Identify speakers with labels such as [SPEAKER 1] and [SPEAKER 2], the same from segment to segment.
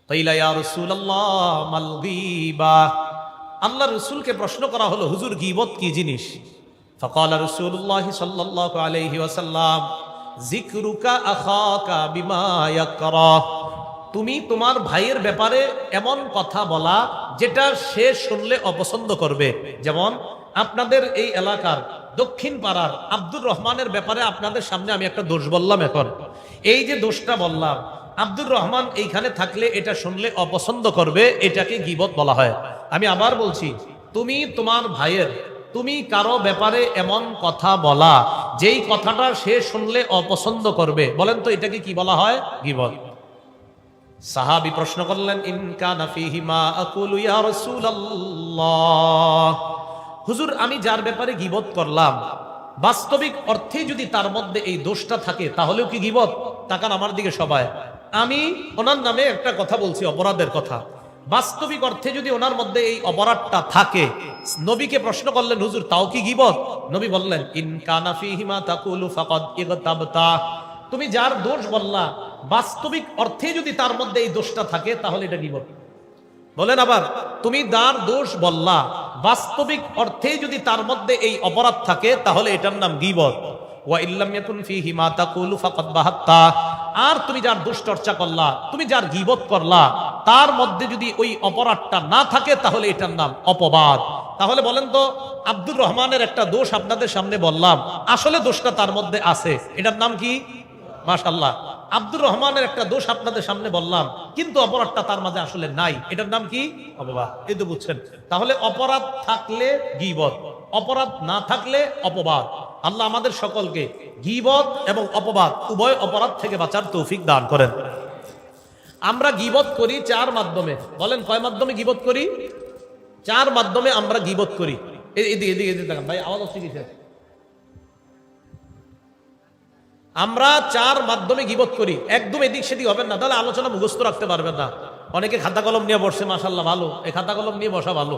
[SPEAKER 1] কিলা ইয়া রাসূলুল্লাহ মাল গীবা। আল্লাহর রাসূলকে প্রশ্ন করা হলো, হুজুর গীবত কি জিনিস? ফাকালা রাসূলুল্লাহ সাল্লাল্লাহু আলাইহি ওয়াসাল্লাম যিকরুকা আখাকা বিমা ইয়াকরা। তুমি তোমার ভাইয়ের ব্যাপারে এমন কথা বলা যেটা সে শুনলে অপছন্দ করবে। যেমন আপনাদের এই এলাকার দক্ষিণ পাড়ার আব্দুর রহমানের ব্যাপারে আপনাদের সামনে আমি একটা দোষ বললাম। এখন এই যে দোষটা বললাম, আব্দুর রহমান এইখানে থাকলে এটা শুনলে অপছন্দ করবে, এটাকে গীবত বলা হয়। আমি আবার বলছি, তুমি তোমার ভাইয়ের, তুমি কারো ব্যাপারে এমন কথা বলা যেই কথাটা সে শুনলে অপছন্দ করবে, বলেন তো এটাকে কি বলা হয়? গীবত। সাহাবী প্রশ্ন করলেন, ইন কানা ফীহি মা আকুলু ইয়া রাসূলুল্লাহ। হুজুর আমি যার ব্যাপারে গীবত করলাম বাস্তবিক অর্থে যদি তার মধ্যে এই দোষটা থাকে তাহলেও কি গীবত? তাকান আমার দিকে সবাই। আমি ওনার নামে একটা কথা বলছি, অপরাধের কথা। বাস্তবিক অর্থে যদি ওনার মধ্যে এই অপরাধটা থাকে, নবীকে প্রশ্ন করলেন, হুজুর তাও কি গীবত? নবী বললেন, ইন কানা ফীহি মা তাকুলু ফাকাদ ইগতাবতা। তুমি যার দোষ বললা বাস্তবিক অর্থে যদি তার মধ্যে এই দোষটা থাকে তাহলে এটা গীবত। বলেন আবার, তুমি যার দোষ বললা বাস্তবিক অর্থে যদি তার মধ্যে এই অপরাধ থাকে তাহলে এটার নাম গীবত। ওয়া ইল্লাম ইয়াকুন ফীহি মা তাকুলু ফাকাদ বাহাত্তা। আর তুমি যার দোষ চর্চা করলা, তুমি যার গীবত করলা, তার মধ্যে যদি ওই অপরাধটা না থাকে তাহলে এটার নাম অপবাদ। তাহলে বলেন তো, আব্দুর রহমানের একটা দোষ আপনাদের সামনে বললাম, আসলে দোষটা তার মধ্যে আছে, এটার নাম কি? মাশাআল্লাহ। আব্দুর রহমানের একটা দোষ আপনাদের সামনে বললাম কিন্তু অপরাধটা তার মাঝে আসলে নাই, এটার নাম কি? অপবাদ। এই তো বুঝছেন। তাহলে অপরাধ থাকলে গীবত, অপরাধ না থাকলে অপবাদ। আল্লাহ আমাদের সকলকে গীবত এবং অপবাদ উভয় অপরাধ থেকে বাঁচার তৌফিক দান করেন। আমরা গীবত করি চার মাধ্যমে। বলেন কয় মাধ্যমে গীবত করি? চার মাধ্যমে আমরা গীবত করি। এদিকে এদিকে এদিকে দেখেন ভাই, আওয়াজ হচ্ছে কিসের? আমরা চার মাধ্যমে গীবত করি। একদম এদিক সেদিক হবেন না, তাহলে আলোচনা মুখস্থ রাখতে পারবেন না। অনেকে খাতা কলম নিয়ে বসছে, মাশাআল্লাহ ভালো, এই খাতা কলম নিয়ে বসা ভালো।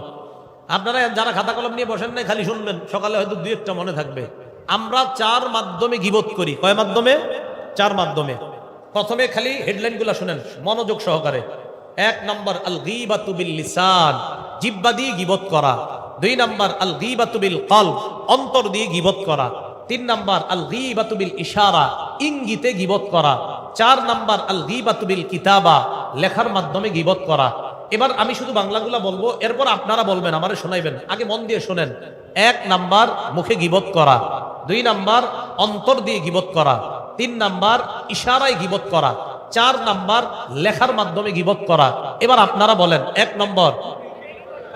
[SPEAKER 1] আপনারা যারা খাতা কলম নিয়ে বসেন না, খালি শুনবেন, সকালে হয়তো দুই একটা মনে থাকবে। আমরা চার মাধ্যমে গীবত করি। কয় মাধ্যমে? চার মাধ্যমে। প্রথমে খালি হেডলাইন গুলা শুনেন মনোযোগ সহকারে। এক নম্বর আল গীবাতু বিল লিসান, জিহ্বা দিয়ে গীবত করা। দুই নম্বর আল গীবাতু বিল কলব, অন্তর দিয়ে গীবত করা। তিন নম্বর আল গীবাতু বিল ইশারা, ইঙ্গিতে গীবত করা। চার নম্বর আল গীবাতু বিল কিতাবা, লেখার মাধ্যমে গীবত করা। এবার আমি শুধু বাংলাগুলা বলবো, এরপর আপনারা বলবেন, আমারে শোনাইবেন। আগে মন দিয়ে শোনেন। এক নাম্বার মুখে গীবত করা, দুই নাম্বার অন্তর দিয়ে গীবত করা, তিন নাম্বার ইশারায় গীবত করা, চার নাম্বার লেখার মাধ্যমে গীবত করা। এবার আপনারা বলেন, এক নম্বর,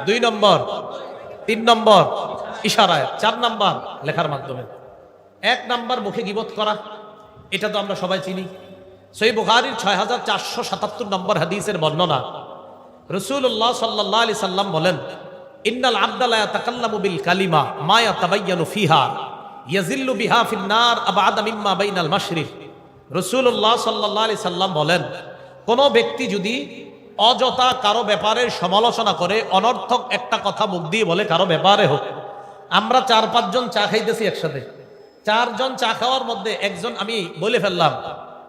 [SPEAKER 1] দুই নম্বর, তিন নম্বর ইশারায়, চার নাম্বার লেখার মাধ্যমে। এক নাম্বার মুখে গীবত করা, এটা তো আমরা সবাই চিনি। সহিহ বুখারীর 6477 নম্বর হাদিসের বর্ণনা। রাসূলুল্লাহ সাল্লাল্লাহু আলাইহি সাল্লাম বলেন, ইন্নাল আবদা লা ইয়াতাকাল্লামু বিল কালিমা মা ইয়াতাবায়্যানু ফিহা ইয়াজিল্লু বিহা ফিন নার আবআদা মিম্মা বাইনাল মাশরিক। রাসূলুল্লাহ সাল্লাল্লাহু আলাইহি সাল্লাম বলেন, কোন ব্যক্তি যদি অযথা কারো ব্যাপারে সমালোচনা করে, অনর্থক একটা কথা মুখ দিয়ে বলে কারো ব্যাপারে হোক। আমরা চার পাঁচজন চা খাইতেছি একসাথে, চারজন চা খাওয়ার মধ্যে একজন আমি বলে ফেললাম,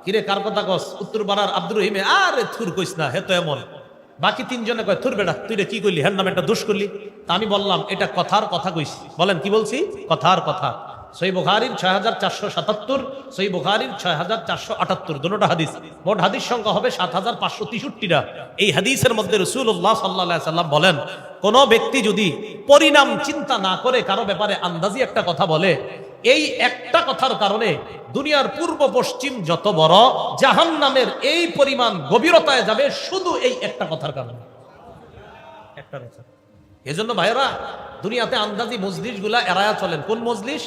[SPEAKER 1] কিরে কার কথা কস? উত্তর পাড়ার আব্দুর রহিমে, আরে থুর কইস না, হে তো এমন। বাকি তিনজনে কয়, থুর বেটা তুই রে কি করলি, হ্যার নামে একটা দোষ করলি। তা আমি বললাম, এটা কথার কথা কইছি। বলেন কি বলছি? কথার কথা। সহিহ বুখারীর 6477, সহিহ বুখারীর 6478, দুটোটা হাদিস। মোট হাদিস সংখ্যা হবে 7563টা। এই হাদিসের মধ্যে রাসূলুল্লাহ সাল্লাল্লাহু আলাইহি সাল্লাম বলেন, কোন ব্যক্তি যদি পরিণাম চিন্তা না করে কারো ব্যাপারে আন্দাজি একটা কথা বলে, এই একটা কথার কারণে দুনিয়ার পূর্ব পশ্চিম যত বড় জাহান্নামের এই পরিমাণ গভীরতায় যাবে, শুধু এই একটা কথার কারণে। একটা কথা। এজন্য ভাইরা, দুনিয়াতে আন্দাজি মজলিস গুলা এড়ায়া চলেন। কোন মজলিস?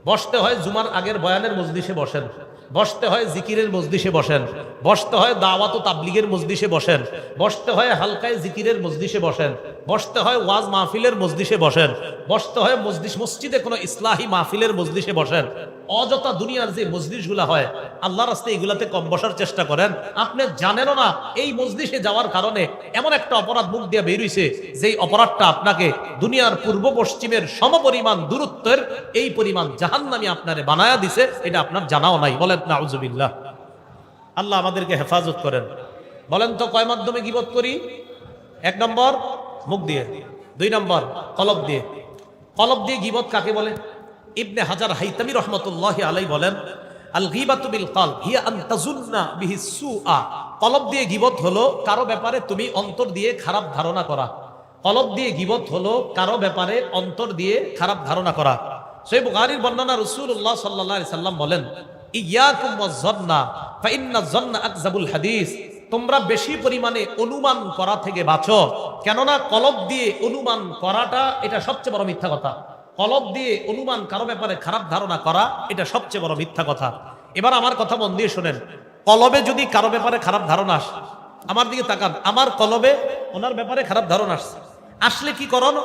[SPEAKER 1] বসতে হয় জুমার আগের বয়ানের মজলিসে বসেন, বসতে হয় জিকিরের মজলিসে বসেন, বসতে হয় দাওয়াত ও তাবলীগের মজলিসে বসেন, বসতে হয় হালকায় জিকিরের মজলিসে বসেন, বসতে হয় ওয়াজ মাহফিলের মজলিসে বসেন, বসতে হয় মসজিদে কোনো ইসলাহি মাহফিলের মজলিসে বসেন। অযথা দুনিয়ার যে মজলিসগুলা হয়, আল্লাহর রাস্তায় এগুলাতে কম বসার চেষ্টা করেন। আপনি জানেনও না এই মজলিসে যাওয়ার কারণে এমন একটা অপরাধ মুখ দিয়ে বের হইছে, যেই অপরাধটা আপনাকে দুনিয়ার পূর্ব পশ্চিমের সমপরিমাণ দূরত্বের এই পরিমাণ জাহান্নামী আপনারে বানায়া দিছে, এটা আপনার জানাও নাই। বলেন নাউজুবিল্লাহ। আল্লাহ আমাদেরকে হেফাজত করেন। বলেন তো কয় মাধ্যমে গীবত করি? 1 নম্বর মুখ দিয়ে, 2 নম্বর কলব দিয়ে। কলব দিয়ে গীবত কাকে বলে? ইবনে হাজার হাইতামি রহমতুল্লাহি আলাইহি বলেন, আল গীবাতু বিল কলব হিয়া আন তাজুন্না বিহি সুআ। কলব দিয়ে গীবত হলো কারো ব্যাপারে তুমি অন্তর দিয়ে খারাপ ধারণা করা। কলব দিয়ে গীবত হলো কারো ব্যাপারে অন্তর দিয়ে খারাপ ধারণা করা। সহিহ বুখারীর বর্ণনা, রাসূলুল্লাহ সাল্লাল্লাহু আলাইহি সাল্লাম বলেন, ইয়াকুম ওয়াজ-যন্না ফা ইন্না যন্না আকযাবুল হাদিস। তোমরা বেশি পরিমাণে অনুমান করা থেকে বাঁচো, কেননা কলব দিয়ে অনুমান করাটা এটা সবচেয়ে বড় মিথ্যা কথা। কলব দিয়ে অনুমান কারো ব্যাপারে খারাপ ধারণা করা এটা সবচেয়ে বড় মিথ্যা কথা। এবার আমার কথা মন দিয়ে শোনেন, কলবে যদি কারো ব্যাপারে খারাপ ধারণা আসে, আমার দিকে তাকান, আমার কলবে ওনার ব্যাপারে খারাপ ধারণা আসলে কি করণ?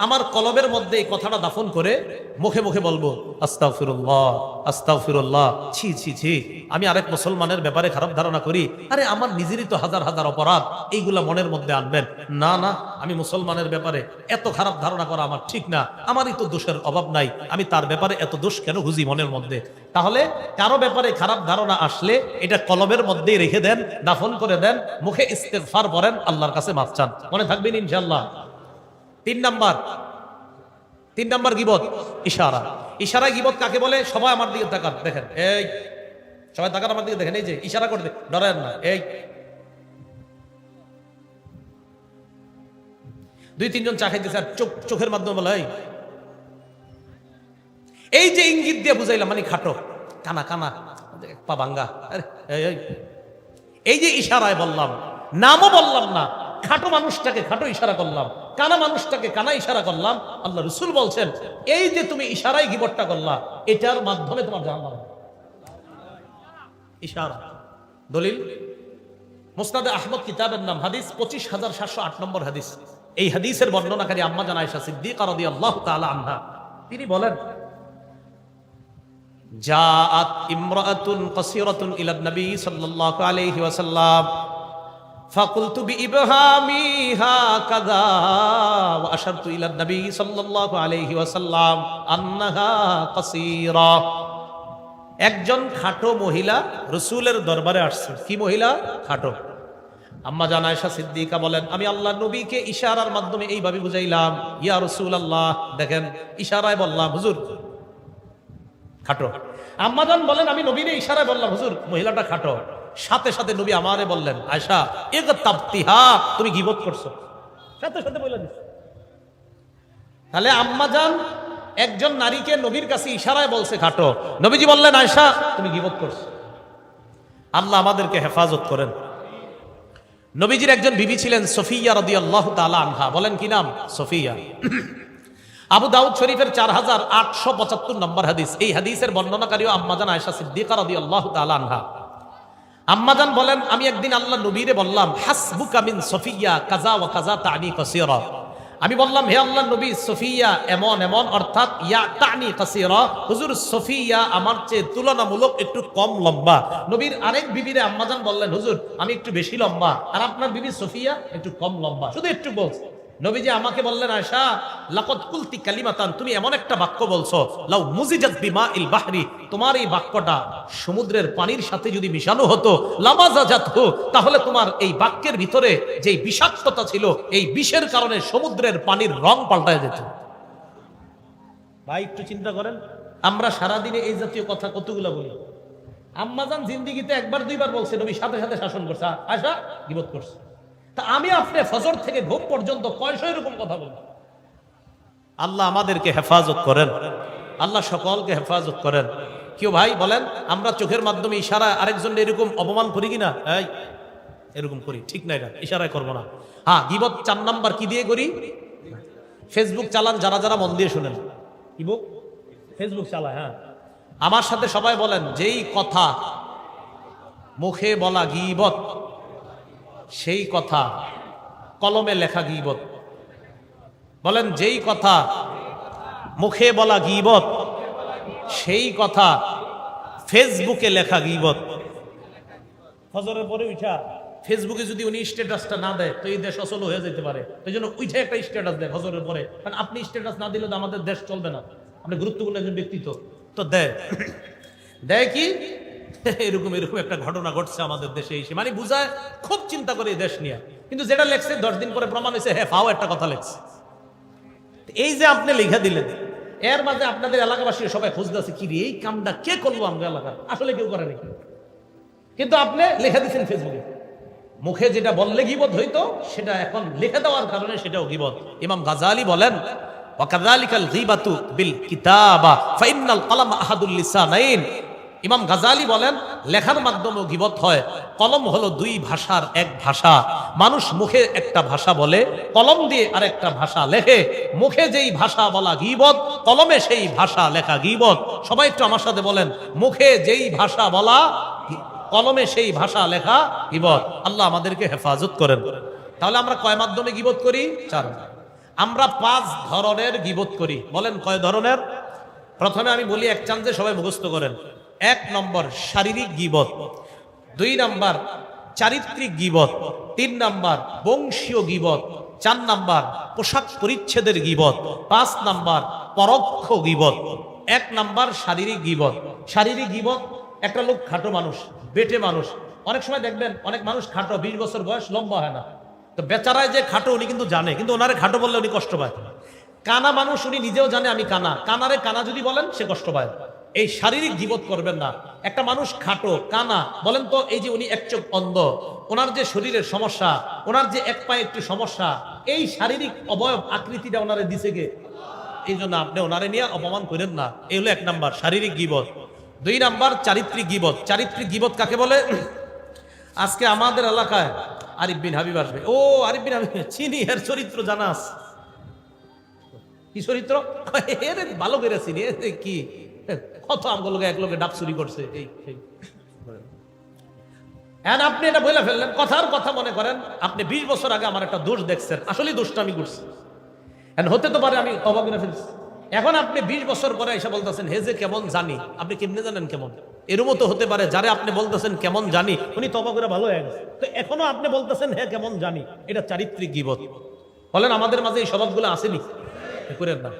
[SPEAKER 1] আমার কলবের মধ্যে এই কথাটা দাফন করে মুখে মুখে বলবো আস্তাগফিরুল্লাহ আস্তাগফিরুল্লাহ, ছি ছি ছি, আমি আরেক মুসলমানের ব্যাপারে খারাপ ধারণা করি, আরে আমার নিজেরই তো হাজার হাজার অপরাধ, এইগুলা মনের মধ্যে আনবেন না। না, আমি মুসলমানের ব্যাপারে এত খারাপ ধারণা করা আমার ঠিক না, আমারই তো দোষের অভাব নাই, আমি তার ব্যাপারে এত দোষ কেন খুঁজি মনের মধ্যে? তাহলে কারো ব্যাপারে খারাপ ধারণা আসলে এটা কলবের মধ্যেই রেখে দেন, দাফন করে দেন, মুখে ইস্তেগফার করেন, আল্লাহর কাছে মাফ চান, মনে থাকবেন ইনশাআল্লাহ। 3 নাম্বার গীবত ইশারা। ইশারা গীবত কাকে বলে? সবাই আমার দিকে তাকান, দেখেন, এই সবাই তাকান আমার দিকে, দেখেন, এই যে ইশারা করতে ডরেন না, এই 2-3 জন চা খাইতেছে আর চোখের মাধ্যমে বলে এই যে ইঙ্গিত দিয়ে বুঝাইলাম, মানে খাটো, কানা কানা, পা ভাঙ্গা, এই যে ইশারায় বললাম, নামও বললাম না, খাটো মানুষটাকে খাটো ইশারা করলাম, কানা মানুষটাকে কানা ইশারা করলাম। আল্লাহ রাসূল বলছেন, এই যে তুমি ইশারায় গীবতটা করলা, এটার মাধ্যমে তোমার জাহান্নাম। ইশারা দলিল মুসনাদে আহমদ কিতাবের নাম, হাদিস 25708 নম্বর হাদিস। এই হাদিসের বর্ণনাকারী আম্মা জান আয়েশা সিদ্দিকা রাদিয়াল্লাহু তাআলা আনহা, তিনি বলেন, জাআত ইমরাআতুন কাসীরাতুন ইলা নবী সাল্লাল্লাহু আলাইহি ওয়াসাল্লাম ফাকুলতু বিইবহামি হাকাযা ওয়া আশারতু ইলা নবী সাল্লাল্লাহু আলাইহি ওয়াসাল্লাম আন্নাহা কাসীরা। একজন খাটো মহিলা রাসূলের দরবারে আসছে। কি মহিলা? খাটো। আম্মা জান আয়েশা সিদ্দিকা বলেন, আমি আল্লাহর নবীকে ইশারার মাধ্যমে এইভাবে বুঝাইলাম, ইয়া রাসূলুল্লাহ, দেখেন ইশারায় বললাম, হুজুর খাটো। আম্মা জান বলেন, আমি নবীরে ইশারায় বললাম, হুজুর মহিলাটা খাটো। সাথে সাথে নবী আমারে বললেন, আয়েশা ইগতাবতিহা, তুমি গীবত করছো। সাথে সাথে বলে দিচ্ছে। তাহলে আম্মা জান একজন নারীকে নবীর কাছে ইশারায় বলছে খাটো, নবীজি বললেন, আয়েশা তুমি গীবত করছো। আল্লাহ আমাদেরকে হেফাজত করেন। নবীজির একজন বিবি ছিলেন সফিয়া রাদিয়াল্লাহু তাআলা আনহা। বলেন কি নাম? সফিয়া। আবু দাউদ শরীফের 4875 নম্বর হাদিস। এই হাদিসের বর্ণনাকারী আম্মাজান আয়েশা সিদ্দিকা রাদিয়াল্লাহু তাআলা আনহা। আম্মাজান বলেন, আমি একদিন আল্লাহ নবীরে বললাম, হাসবুকা মিন সফিয়া কাযা ওয়া কাযা তানি কাসীরা। আমি বললাম, হে আল্লাহর নবী, সফিয়া এমন এমন, অর্থাৎ ইয়া তানি কাসীরা, হুজুর সফিয়া আমার চেয়ে তুলনামূলক একটু কম লম্বা। নবীর আরেক বিবিরে আম্মাজান বললেন, হুজুর আমি একটু বেশি লম্বা, আর আপনার বিবি সফিয়া একটু কম লম্বা, শুধু একটু বলছে। নবীজি আমাকে বললেন, আয়েশা লাকাদ কুলতি কালিমাতান, তুমি এমন একটা বাক্য বলছো, লাউ মুজিজাত বিমাইল বাহরি, তোমার এই বাক্যটা সমুদ্রের পানির সাথে যদি মিশানো হতো, লামাজাজাতহু, তাহলে তোমার এই বাক্যের ভিতরে যে বিষাক্ততা ছিল, এই বিষের কারণে সমুদ্রের পানির রং পাল্টায় যেত। ভাই একটু চিন্তা করেন, আমরা সারাদিনে এই জাতীয় কথা কতগুলো বলি। আম্মাজান জিন্দিগিতে একবার দুইবার বলছে, নবী সাথে সাথে শাসন করছে, আয়েশা গীবত করছে। তা আমি আপনি ফজর থেকে ঘুম পর্যন্ত কয়শো এরকম কথা বলি। আল্লাহ আমাদেরকে হেফাজত করেন, আল্লাহ সকলকে হেফাজত করেন। কেউ ভাই বলেন, আমরা চোখের মাধ্যমে ইশারা আরেকজন এরকম অপমান করি কিনা? এই এরকম করি, ঠিক না? এটা ইশারায় করবো না। হ্যাঁ, গীবত 4 নাম্বার কি দিয়ে করি? ফেসবুক চালান যারা যারা, মন দিয়ে শুনেন, ফেসবুক চালায়। হ্যাঁ, আমার সাথে সবাই বলেন, যেই কথা মুখে বলা গীবত, সেই কথা কলমে লেখা গীবত। বলেন, যেই কথা মুখে বলা গীবত, সেই কথা ফেসবুকে লেখা গীবত। ফজরের পরে উঠা ফেসবুকে যদি উনি স্ট্যাটাসটা না দেয়, তো এই দেশ অচল হয়ে যেতে পারে। এই জন্য উঠে একটা স্ট্যাটাস দেয় ফজরের পরে, কারণ আপনি স্ট্যাটাস না দিলে তো আমাদের দেশ চলবে না। আপনি গুরুত্বপূর্ণ একজন ব্যক্তিত্ব, তো দেয় কি এরকম এরকম একটা ঘটনা ঘটছে আমাদের দেশে এসে, মানে বুঝায় খুব চিন্তা করে দেশ নিয়ে, কিন্তু যেটা লেখছে 10 দিন পরে প্রমাণ হয়েছে হ্যাঁ ফাও একটা কথা লেখছে। এই যে আপনি লিখে দিলেন, এর মাঝে আপনাদের এলাকাবাসী সবাই খুঁজতেছে কি রে এই কামটা কে করলো আমাদের এলাকার, আসলে কেউ করেনি, কিন্তু আপনি লিখে দিচ্ছেন ফেসবুকে। মুখে যেটা বললে গীবত হইতো সেটা এখন লিখে দেওয়ার কারণে সেটাও গীবত। ইমাম গাজালি বলেন ওয়াকাযালিকাল গীবাতু বিল কিতাবা ফাইন্নাল কলাম আহাদুল লিসানাইন। ইমাম গাজালি বলেন লেখার মাধ্যমেও গীবত হয়। কলম হলো দুই ভাষার এক ভাষা। মানুষ মুখে একটা ভাষা বলে, কলম দিয়ে আরেকটা ভাষা লেখে। মুখে যেই ভাষা বলা গীবত, কলমে সেই ভাষা লেখা গীবত। সবাই একটু আমার সাথে বলেন, মুখে যেই ভাষা বলা, কলমে সেই ভাষা লেখা গীবত। আল্লাহ আমাদেরকে হেফাজত করেন। তাহলে আমরা কয় মাধ্যমে গীবত করি? 4। আমরা 5 ধরনের গীবত করি। বলেন কয় ধরনের? প্রথমে আমি বলি এক চান্সে সবাই মুখস্থ করেন। 1 নম্বর শারীরিক গীবত, 2 নম্বর চারিত্রিক গীবত, 3 নম্বর বংশীয় গীবত, 4 নম্বর পোশাক পরিচ্ছেদের গীবত, 5 নম্বর পরোক্ষ গীবত। 1 নম্বর শারীরিক গীবত। শারীরিক গীবত, একটা লোক খাটো মানুষ, বেটে মানুষ, অনেক সময় দেখবেন অনেক মানুষ খাটো, 20 বছর বয়স, লম্বা হয় না, তো বেচারায় যে খাটো উনি কিন্তু জানে, কিন্তু ওনারে খাটো বললে উনি কষ্ট পায়। কানা মানুষ, উনি নিজেও জানে আমি কানা, কানারে কানা যদি বলেন সে কষ্ট পায়। এই শারীরিক গীবত করবেন না। একটা মানুষ খাটো কানা, বলেন তো এই যে উনি এক চোখ অন্ধ, ওনার যে শরীরের সমস্যা, ওনার যে এক পায়ে একটু সমস্যা, এই শারীরিক অবয়ব আকৃতিটা ওনারে দিছে কে? এই জন্য আপনি ওনারে নিয়ে অপমান করেন না। এই হলো 1 নাম্বার শারীরিক গীবত। 2 নাম্বার চারিত্রিক গীবত। চারিত্রিক গীবত কাকে বলে? আজকে আমাদের এলাকায় আরিফ বিন হাবিব আসবে। ও আরিফ বিন হাবিব চিনি, এর চরিত্র জানা আছে। কি চরিত্র? এর ভালো করে চিনি। কি কত আমগুলো এক লোকে ডাব চুরি করছে, এই আপনি এটা বলে ফেললেন। কথার কথা মনে করেন আপনি 20 বছর আগে আমার একটা দোষ দেখছেন, আসলে দোষটা আমি করছি, হতে তো পারে আমি তবা করে ফেলছি। এখন আপনি 20 বছর পরে এসে বলতেছেন হে যে কেমন জানি। আপনি কেমনে জানেন কেমন? এরও তো হতে পারে যারে আপনি বলতেছেন কেমন জানি উনি তবা করে ভালো হয়ে গেছে, তো এখনো আপনি বলতেছেন হে কেমন জানি। এটা চারিত্রিক গীবত। বলেন আমাদের মাঝে এই স্বভাবগুলো আসেনি? করেন না।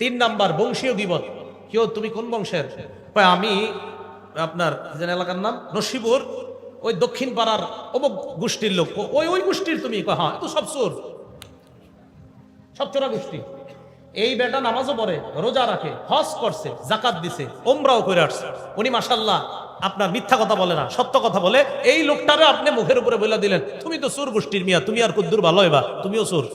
[SPEAKER 1] 3 নাম্বার বংশীয় গীবত। কেউ তুমি কোন বংশের? আমি আপনার এলাকার নাম নসিপুর, ওই দক্ষিণ পাড়ার অমুক গোষ্ঠীর লোক, ওই গোষ্ঠীর তুমি। হ্যাঁ, তো সব চোর, সব চোরা গোষ্ঠী। এই বেটা নামাজও পড়ে, রোজা রাখে, হজ করছে, জাকাত দিছে, ওমরাও করে আসছে, উনি মাশাআল্লাহ আপনার মিথ্যা কথা বলে না, সত্য কথা বলে। এই লোকটারে আপনি মুখের উপরে বলে দিলেন তুমি তো চোর গোষ্ঠীর মিয়া, তুমি আর কুদ্দুর ভালো হইবা, তুমিও চোর।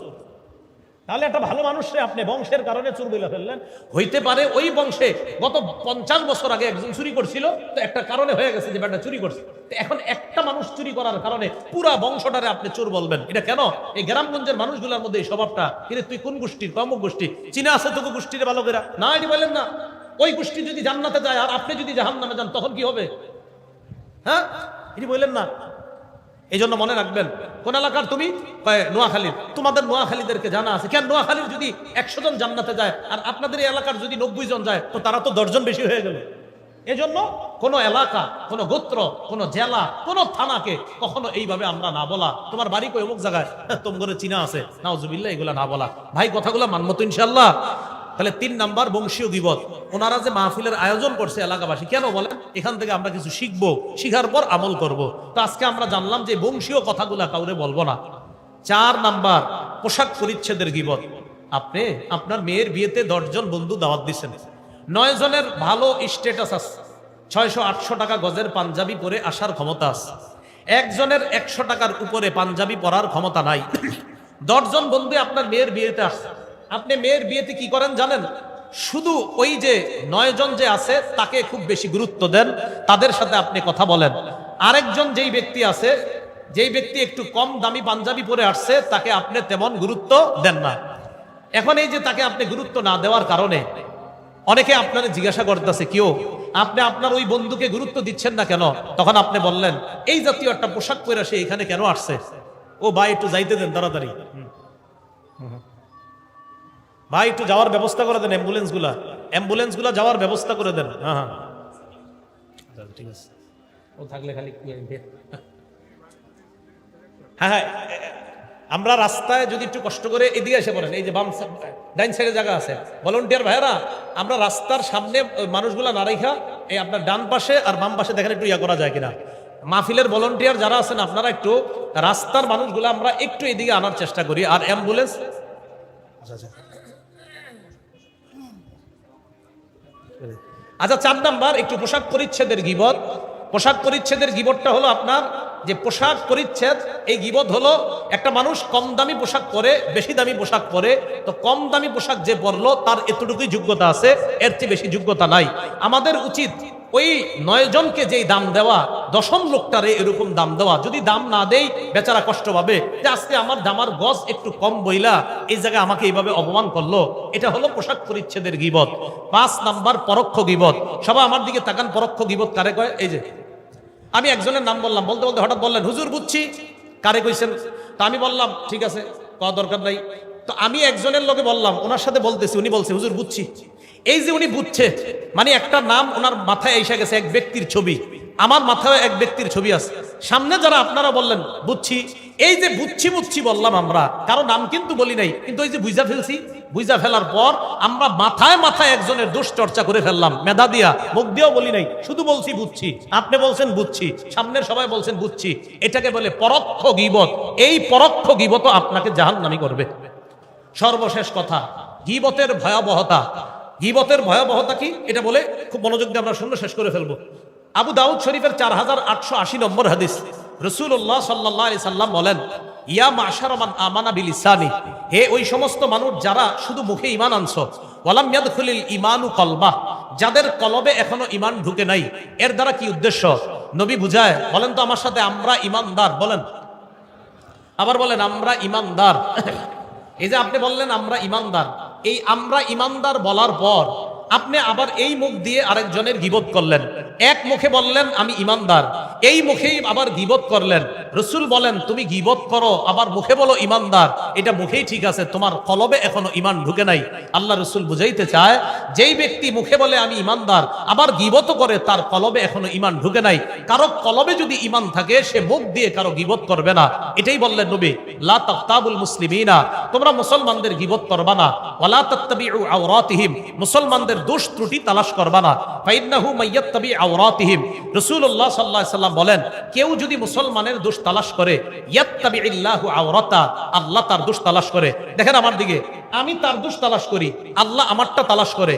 [SPEAKER 1] তাহলে একটা ভালো মানুষরে আপনি বংশের কারণে চোর বলে ফেললেন। হইতে পারে ওই বংশে গত 50 বছর আগে একজন চুরি করছিল, তো একটা কারণে হয়ে গেছে যে বেটা চুরি করছে। এখন একটা মানুষ চুরি করার কারণে পুরা বংশটারে আপনি চোর বলবেন, এটা কেন? এই গ্রামগঞ্জের মানুষগুলোর মধ্যে এই স্বভাবটা। কিন্তু তুই কোন গোষ্ঠীর? অমুক গোষ্ঠী। চিনা আছে তোকে গোষ্ঠীরে ভালো করে না, এটি বলেন না। ওই গোষ্ঠী যদি জান্নাতে যায় আর আপনি যদি জাহান্নামে যান তখন কি হবে? হ্যাঁ, এটি বললেন না। এই জন্য মনে রাখবেন, কোন এলাকার তুমি? নোয়াখালীর। তোমাদের নোয়াখালীদেরকে জানা আছে। কেন? নোয়াখালীর যদি 100 জন জান্নাতে যায় আর আপনাদের এই এলাকার যদি 90 জন যায়, তো তারা তো 10 জন বেশি হয়ে গেল। এজন্য কোন এলাকা, কোন গোত্র, কোন জেলা, কোন থানাকে কখনো এইভাবে আমরা না বলা, তোমার বাড়ি কই অমুক জায়গায়, তোমার চিনা আছে, নাউজুবিল্লাহ, এগুলা না বলা। ভাই কথাগুলো মানবো তো ইনশাআল্লাহ? তাহলে 3 নাম্বার বংশীয় গীবত। ওনারা যে মাহফিলের আয়োজন করছে এলাকাবাসী, কেন বলেন? এখান থেকে আমরা কিছু শিখবো, শিখার পর আমল করব। তো আজকে আমরা জানলাম যে বংশীয় কথাগুলা কাউরে বলবো না। 4 নাম্বার পোশাক পরিচ্ছেদের গীবত। আপনি আপনার মেয়ের বিয়েতে 10 জন বন্ধু দাওয়াত দিচ্ছেন, 9 জনের ভালো স্ট্যাটাস আছে, 600-800 টাকা গজের পাঞ্জাবি পরে আসার ক্ষমতা আছে। একজনের 100 টাকার উপরে পাঞ্জাবি পরার ক্ষমতা নাই। 10 জন বন্ধু আপনার মেয়ের বিয়েতে আসছে। আপনি মেয়ের বিয়েতে কি করেন জানেন? শুধু ওই যে 9 জন যে আছে তাকে খুব বেশি গুরুত্ব দেন, তাদের সাথে আপনি কথা বলেন। আরেকজন যেই ব্যক্তি আছে, যেই ব্যক্তি একটু কম দামি পাঞ্জাবি পরে আসছে, তাকে আপনি তেমন গুরুত্ব দেন না। এখন এই যে তাকে আপনি গুরুত্ব না দেওয়ার কারণে অনেকে আপনারা জিজ্ঞাসা করতেছে কেউ আপনি আপনার ওই বন্ধুকে গুরুত্ব দিচ্ছেন না কেন? তখন আপনি বললেন এই জাতীয় একটা পোশাক পরে সে এখানে কেন আসছে? ও ভাই একটু যাইতে দেন তাড়াতাড়ি, ভাই একটু যাওয়ার ব্যবস্থা করে দেন, অ্যাম্বুলেন্স গুলা যাওয়ার ব্যবস্থা করে দেন। হ্যাঁ হ্যাঁ ঠিক আছে, ও থাকলে খালি হ্যাঁ হ্যাঁ আমরা রাস্তায় যদি একটু কষ্ট করে এদিকে এসে পড়েন, এই যে বাম ডাইন সাইডে জায়গা আছে, ভলান্টিয়ার ভাইয়েরা, আমরা রাস্তার সামনে মানুষগুলা না রেখা এই আপনার ডান পাশে আর বাম পাশে দেখেন একটু ইয়া করা যায় কিনা। মাহফিলের ভলান্টিয়ার যারা আছেন আপনারা একটু রাস্তার মানুষগুলো আমরা একটু এদিকে আনার চেষ্টা করি। আর অ্যাম্বুলেন্স, আচ্ছা 4 নাম্বার একটু পোশাক পরিচ্ছেদের গীবত। পোশাক পরিচ্ছেদের গীবতটা হলো আপনার যে পোশাক পরিচ্ছেদ, এই গীবত হলো একটা মানুষ কম দামি পোশাক পরে, বেশি দামি পোশাক পরে, তো কম দামি পোশাক যে পরলো তার এতটুকুই যোগ্যতা আছে, এর চেয়ে বেশি যোগ্যতা নাই। আমাদের উচিত ওই 9 জনকে যেই দাম দেওয়া, 10ম লোকটারে এরকম দাম দেওয়া। যদি দাম না দেই বেচারা কষ্ট পাবে যে আজকে আমার জামার গজ একটু কম বইলা এই জায়গায় আমাকে এইভাবে অপমান করলো। এটা হলো পোশাক পরিচ্ছেদের গীবত। 5 নাম্বার পরোক্ষ গীবত। সবাই আমার দিকে তাকান, পরোক্ষ গীবত কারে কয়? এই যে আমি একজনের নাম বললাম, বলতে বলতে হঠাৎ বললেন হুজুর বুঝছি, কারে কইছেন? তা আমি বললাম ঠিক আছে, কওয়া দরকার নাই। তো আমি একজনের লোকে বললাম, ওনার সাথে বলতেছি, উনি বলছে হুজুর বুঝছি। এই যে উনি বুঝছে মানে একটা নাম ওনার মাথায় এসে গেছে, এক ব্যক্তির ছবি, আমার মাথায় এক ব্যক্তির ছবি আছে। সামনে যারা আপনারা বললেন বুঝছি, এই যে বুঝছি বুঝছি বললাম আমরা, কারো নাম কিন্তু বলি নাই, কিন্তু ওই যে বুঝা ফেলছি, বুঝা ফেলার পর আমরা মাথায় মাথায় একজনের দোষ চর্চা করে ফেললাম, মেধা দিয়া, মুখ দিয়েও বলি নাই, শুধু বলছি বুঝছি। আপনি বলছেন বুঝছি, সামনের সবাই বলছেন বুঝছি। এটাকে বলে পরোক্ষ গীবত। এই পরোক্ষ গীবত আপনাকে জাহান্নামী করবে। সর্বশেষ কথা, গীবতের ভয়াবহতা। গীবতের ভয়াবহতা কি এটা বলে খুব মনোযোগ দিয়ে আমরা শূন্য শেষ করে ফেলবো। আবু দাউদ শরীফের 4880 নম্বর হাদিস, রাসূলুল্লাহ সাল্লাল্লাহু আলাইহি সাল্লাম বলেন, ইয়া মাশারা মান আমানা বিলিসানি, হে ওই সমস্ত মানুষ যারা শুধু মুখে ঈমান আনছো, ওয়ালাম ইয়াদখুলিল ঈমানু কলবা, যাদের কলবে এখনো ঈমান ঢুকে নাই। এর দ্বারা কি উদ্দেশ্য? নবী বুঝায়, বলেন তো আমার সাথে, আমরা ঈমানদার বলেন, আবার বলেন আমরা ঈমানদার। এই যে আপনি বললেন আমরা ঈমানদার, এই আমরা ঈমানদার বলার পর আপনি আবার এই মুখ দিয়ে আরেকজনের গীবত করলেন। এক মুখে বললেন আমি ঈমানদার, এই মুখেই আবার গীবত করলেন। রাসূল বলেন তুমি গীবত করো আবার মুখে বলো ঈমানদার, এটা মুখেই ঠিক আছে, তোমার কলবে এখনো ঈমান ঢুকে নাই। আল্লাহ রাসূল বুঝাইতে চায়, যেই ব্যক্তি মুখে বলে আমি ঈমানদার আবার গীবত করে, তার কলবে এখনো ঈমান ঢুকে নাই। কারো কলবে যদি ঈমান থাকে সে মুখ দিয়ে কারো গীবত করবে না। এটাই বললেন নবী, লা তাগতাবুল মুসলিমিনা, তোমরা মুসলমানদের গীবত করবা না, ওয়ালা তাত্তাবিউ আওরাতিহিম, মুসলমানদের দোষ ত্রুটি তালাশ করবা না। ফাইন্নাহু মাইয়াত্তাবি আওরাতিহিম, রাসূলুল্লাহ সাল্লাল্লাহু আলাইহি সাল্লাম বলেন, কেউ যদি মুসলমানের দোষ তালাশ করে, ইয়াত্তাবিইল্লাহু আওরাতা, আল্লাহ তার দোষ তালাশ করে। দেখেন আমার দিকে, আমি তার দোষ তালাশ করি, আল্লাহ আমারটা তালাশ করে।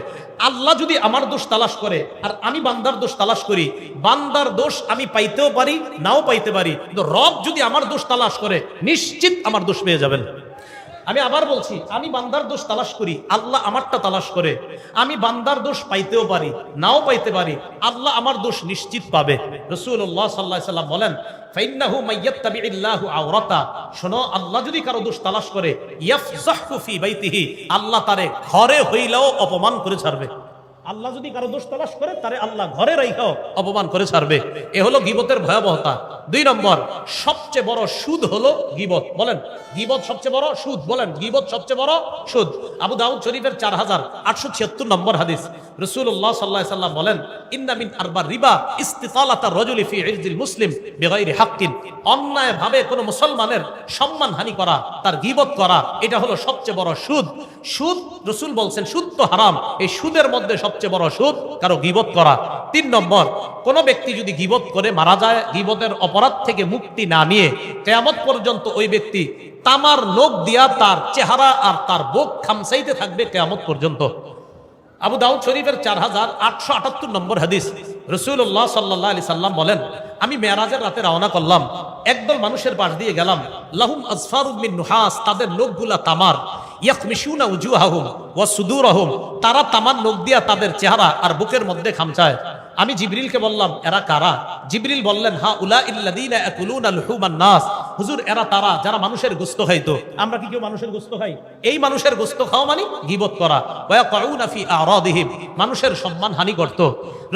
[SPEAKER 1] আল্লাহ যদি আমার দোষ তালাশ করে আর আমি বান্দার দোষ তালাশ করি, বান্দার দোষ আমি পাইতেও পারি নাও পাইতে পারি, কিন্তু রব যদি আমার দোষ তালাশ করে নিশ্চিত আমার দোষ পেয়ে যাবেন। আমি আবার বলছি, আমি বান্দার দোষ তালাশ করি, আল্লাহ আমারটা তালাশ করে। আমি বান্দার দোষ পাইতেও পারি নাও পাইতে পারি, আল্লাহ আমার দোষ নিশ্চিত পাবে। রাসূলুল্লাহ সাল্লাল্লাহু আলাইহি সাল্লাম বলেন, ফাইন্নাহু মাইয়াত্তাবিইল্লাহু আওরাতা, শোনো আল্লাহ যদি কারো দোষ তালাশ করে, ইয়াফযাহু ফি বাইতিহি, আল্লাহ তারে ঘরে হইলেও অপমান করে ছাড়বে। আল্লাহ যদি কারো দোষ তালাশ করে, তারে আল্লাহ ঘরে রাইখাও অপমান করে ছাড়বে। এ হলো গীবতের ভয়াবহতা। 2 নম্বর, সবচেয়ে বড় সুদ হলো গীবত। বলেন গীবত সবচেয়ে বড় সুদ, বলেন গীবত সবচেয়ে বড় সুদ। আবু দাউদ শরীফের 4876 নম্বর হাদিস, রাসূলুল্লাহ সাল্লাল্লাহু আলাইহি সাল্লাম বলেন, ইন্না মিন আরবার রিবা ইস্তিতালাতার রাজুলি ফি ইরজিল মুসলিম বিগাইরি হাক্কিন, অন্যায় ভাবে কোন মুসলমানের সম্মানহানি করা, তার গীবত করা, এটা হলো সবচেয়ে বড় সুদ। সুদ, রাসূল বলছেন সুদ তো হারাম, এই সুদের মধ্যে সবচেয়ে বড় সুদ কারো গীবত করা। 3 নম্বর, কোন ব্যক্তি যদি গীবত করে মারা যায়, গীবতের অপরাধ থেকে মুক্তি না নিয়ে কিয়ামত পর্যন্ত ওই ব্যক্তি তামার নখ দিয়া তার চেহারা আর তার বুক খামসাইতে থাকবে কিয়ামত পর্যন্ত। আবু দাউদ শরীফের 4878 নম্বর হাদিস, রাসূলুল্লাহ সাল্লাল্লাহু আলাইহি সাল্লাম বলেন, আমি মেরাজের রাতে রওনা করলাম, একদল মানুষের পাশ দিয়ে গেলাম, লাহুম আজফারুম মিন নুহাস, তাদের নখগুলা তামার, ইয়াকমিশুনা উজুহাহুম ওয়া সুদুরহুম, তারা তামার নখ দিয়া তাদের চেহারা আর বুকের মধ্যে খামচায়। আমি জিবরিলকে বললাম এরা কারা? জিবরিল বললেন, হা উলাইল্লাযীনা ইয়াকুলুনা লুহুমান নাস, হুজুর এরা তারা যারা মানুষের গোশত খাইতো। আমরা কি কেউ মানুষের গোশত খাই? এই মানুষের গোশত খাওয়া মানে গীবত করা। ওয়া ইয়াকুনা ফি আরাদিহিম, মানুষের সম্মান হানি করত।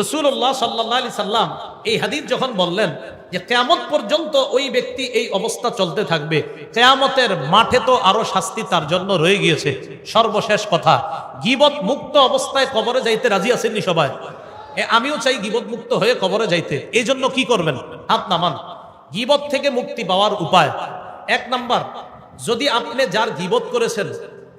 [SPEAKER 1] রাসূলুল্লাহ সাল্লাল্লাহু আলাইহি সাল্লাম এই হাদিস যখন বললেন যে কিয়ামত পর্যন্ত ওই ব্যক্তি এই অবস্থা চলতে থাকবে, কিয়ামতের মাঠে তো আরো শাস্তি তার জন্য রয়ে গিয়েছে। সর্বশেষ কথা, গীবত মুক্ত অবস্থায় কবরে যাইতে রাজি আছেননি সবাই? আমিও চাই গীবত মুক্ত হয়ে কবরে যাইতে। এই জন্য কি করবেন? হাত নামান। গীবত থেকে মুক্তি পাওয়ার উপায় 1 নাম্বার, যদি আপনি যার গীবত করেছেন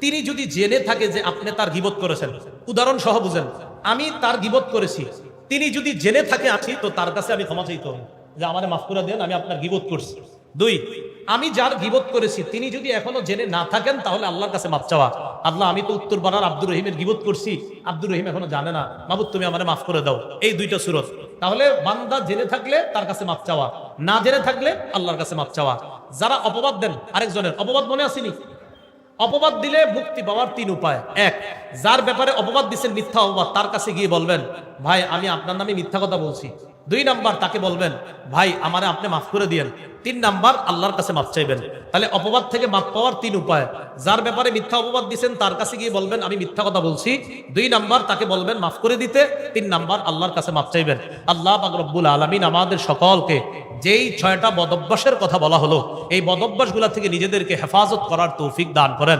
[SPEAKER 1] তিনি যদি জেনে থাকে যে আপনি তার গীবত করেছেন, উদাহরণ সহ বুঝেন, আমি তার গীবত করেছি, তিনি যদি জেনে থাকে আছি, তো তার কাছে আমি ক্ষমা চাইতে হবে যে আমারে মাফ করে দেন, আমি আপনার গীবত করছি। দুই, আমি যার গীবত করেছি তিনি যদি এখনো জেনে না থাকেন, তাহলে আল্লাহর কাছে মাফ চাওয়া, আল্লাহ আমি তো উত্তর পাড়ার আব্দুর রহিমের গীবত করছি, আব্দুর রহিম এখনো জানে না, মাহবুব তুমি আমারে মাফ করে দাও। এই দুইটা সূরত। তাহলে বান্দা জেনে থাকলে তার কাছে মাফ চাওয়া, না জেনে থাকলে আল্লাহর কাছে মাফ চাওয়া। যারা অপবাদ দেন আরেকজনের, অপবাদ মনে আসেনি? অপবাদ দিলে মুক্তি পাওয়ার তিন উপায়। এক, যার ব্যাপারে অপবাদ দিচ্ছেন মিথ্যা অপবাদ, তার কাছে গিয়ে বলবেন ভাই আমি আপনার নামে মিথ্যা কথা বলছি। দুই নাম্বার, তাকে বলবেন ভাই আমারে আপনি মাফ করে দিয়েন। তিন নাম্বার, আল্লাহর কাছে মাফ চাইবেন। তাহলে অপবাদ থেকে মাফ পাওয়ার তিন উপায়। যার ব্যাপারে মিথ্যা অপবাদ দিচ্ছেন তার কাছে গিয়ে বলবেন আমি মিথ্যা কথা বলছি। দুই নাম্বার, তাকে বলবেন মাফ করে দিতে। তিন নাম্বার, আল্লাহর কাছে মাফ চাইবেন। আল্লাহ পাক রব্বুল আলামিন আমাদের সকলকে যেই 6টা বদভ্যাসের কথা বলা হলো, এই বদভ্যাসগুলা থেকে নিজেদেরকে হেফাজত করার তৌফিক দান করেন।